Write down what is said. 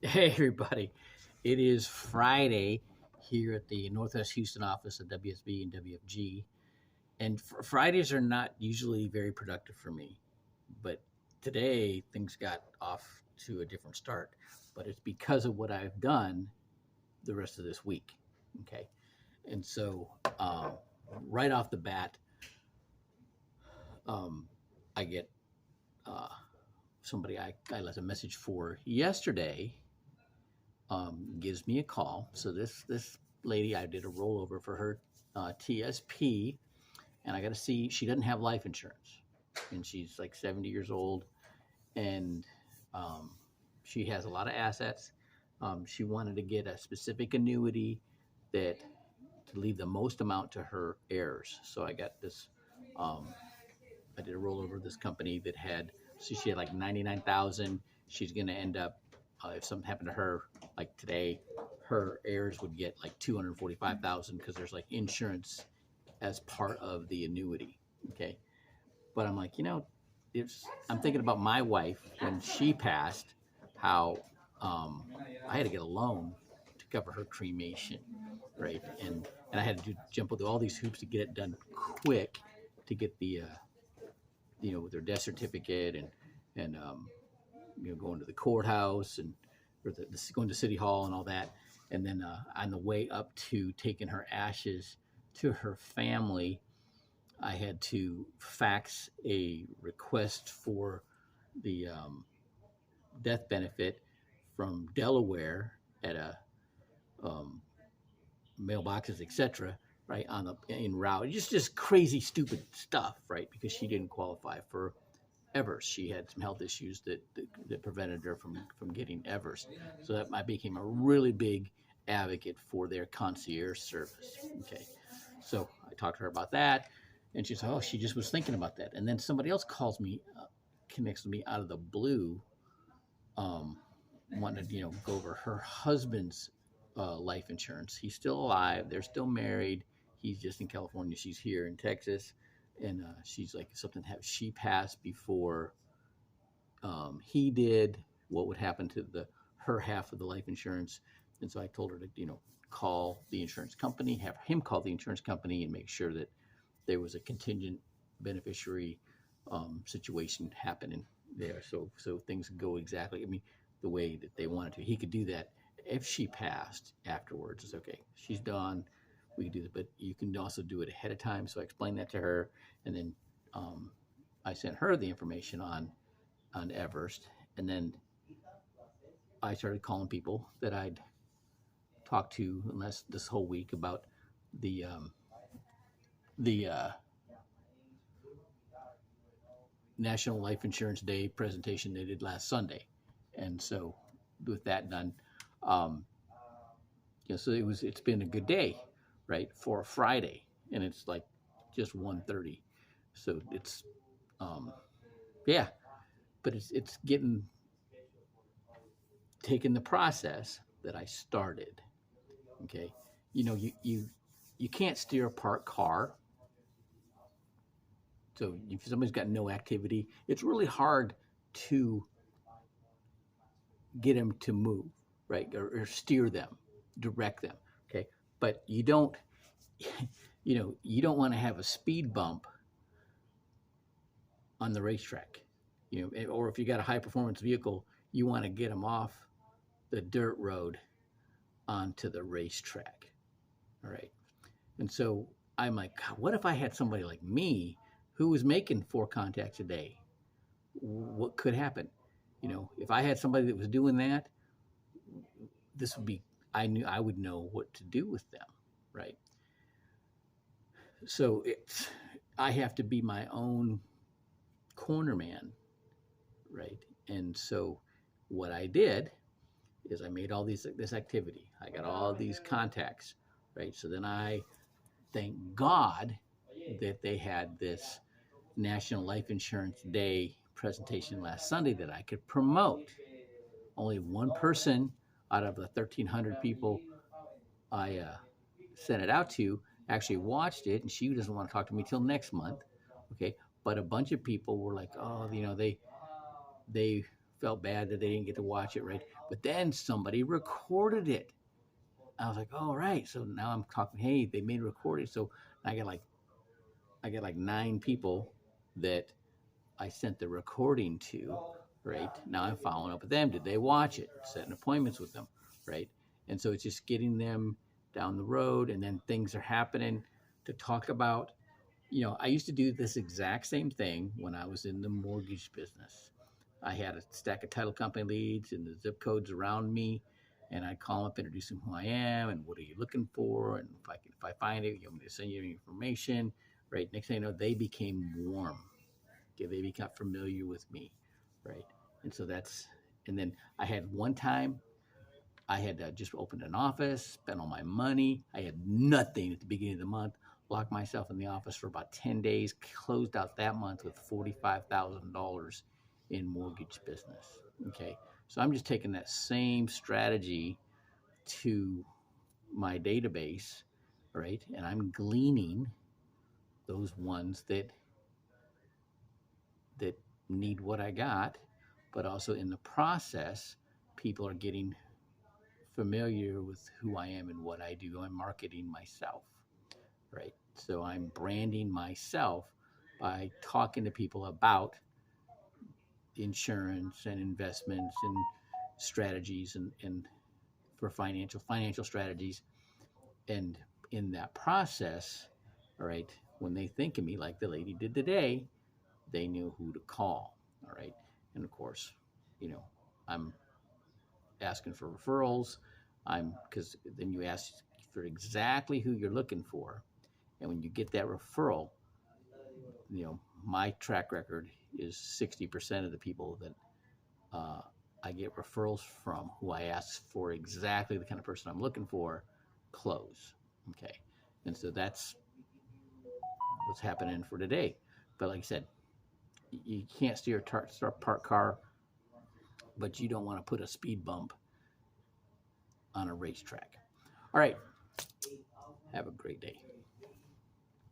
Hey, everybody. It is Friday here at the Northwest Houston office of WSB and WFG. And Fridays are not usually very productive for me. But today, things got off to a different start. But it's because of what I've done the rest of this week. Okay. And so, um, right off the bat, um, I get uh, somebody I left a message for yesterday gives me a call. So this lady, I did a rollover for her TSP, and I got to see she doesn't have life insurance, and she's like 70 years old, and um, she has a lot of assets. She wanted to get a specific annuity that to leave the most amount to her heirs. So I got this. Um, I did a rollover of this company that had, so she had like 99,000. She's going to end up, if something happened to her, like today, her heirs would get like 245,000 because there's like insurance as part of the annuity. Okay. But I'm like, I'm thinking about my wife when she passed, how um, I had to get a loan to cover her cremation, right? And I had to jump through all these hoops to get it done quick to get the with their death certificate and going to the courthouse and or going to city hall and all that. And then on the way up to taking her ashes to her family, I had to fax a request for the death benefit from Delaware at a um, mailboxes, etc. Right on the in route, just crazy, stupid stuff, right? Because she didn't qualify for Evers. She had some health issues that prevented her from getting Evers. So that I became a really big advocate for their concierge service. Okay, so I talked to her about that, and she said, "Oh, she just was thinking about that." And then somebody else calls me, connects with me out of the blue, um, wanting to go over her husband's life insurance. He's still alive. They're still married. He's just in California. She's here in Texas, and she's like, something have she passed before he did, what would happen to the her half of the life insurance. And so I told her to call the insurance company, have him call the insurance company, and make sure that there was a contingent beneficiary situation happening there, so things go exactly, I mean, the way that they wanted to. He could do that if she passed afterwards. It's okay, she's done, we can do that, but you can also do it ahead of time. So I explained that to her, and then um, I sent her the information on Everest, and then I started calling people that I'd talked to this whole week about the the National Life Insurance Day presentation they did last Sunday, and so with that done, um, so it's been a good day, right, for a Friday, and it's like just 1:30, so it's um, yeah, but it's getting taking the process that I started. Okay, you can't steer a parked car. So if somebody's got no activity, it's really hard to get them to move, right, or steer them, direct them. Okay, but you don't, you don't want to have a speed bump on the racetrack, or if you got a high performance vehicle, you want to get them off the dirt road onto the racetrack. All right, and so I'm like, God, what if I had somebody like me who was making 4 contacts a day? What could happen? If I had somebody that was doing that, this would be, I knew I would know what to do with them, right? So I have to be my own corner man, right? And so what I did is I made all this activity. I got all these contacts, right? So then I thank God that they had this National Life Insurance Day presentation last Sunday that I could promote. Only one person out of the 1,300 people I sent it out to actually watched it, and she doesn't want to talk to me till next month. Okay, but a bunch of people were like, oh, they felt bad that they didn't get to watch it, right? But then somebody recorded it. I was like, all right. So now I'm talking, hey, they made a recording. So I get like 9 people that I sent the recording to, right? Now I'm following up with them. Did they watch it? Setting appointments with them, right? And so it's just getting them down the road, and then things are happening to talk about. I used to do this exact same thing when I was in the mortgage business. I had a stack of title company leads and the zip codes around me, and I'd call them up, introduce them who I am and what are you looking for, and if I find it, you want me to send you information, right? Next thing you know, they became warm. Okay, they become familiar with me, right? And so and then I had one time I had just opened an office, spent all my money. I had nothing at the beginning of the month. Locked myself in the office for about 10 days, closed out that month with $45,000 in mortgage business. Okay. So I'm just taking that same strategy to my database, right? And I'm gleaning those ones that need what I got, but also in the process, people are getting familiar with who I am and what I do. I'm marketing myself, right? So I'm branding myself by talking to people about insurance and investments and strategies and for financial strategies. And in that process, all right, when they think of me like the lady did today, they knew who to call. All right. And of course, I'm asking for referrals. Because then you ask for exactly who you're looking for. And when you get that referral, my track record is 60% of the people that I get referrals from who I ask for exactly the kind of person I'm looking for close. Okay. And so that's what's happening for today. But like I said, you can't steer a parked car, but you don't want to put a speed bump on a racetrack. All right. Have a great day.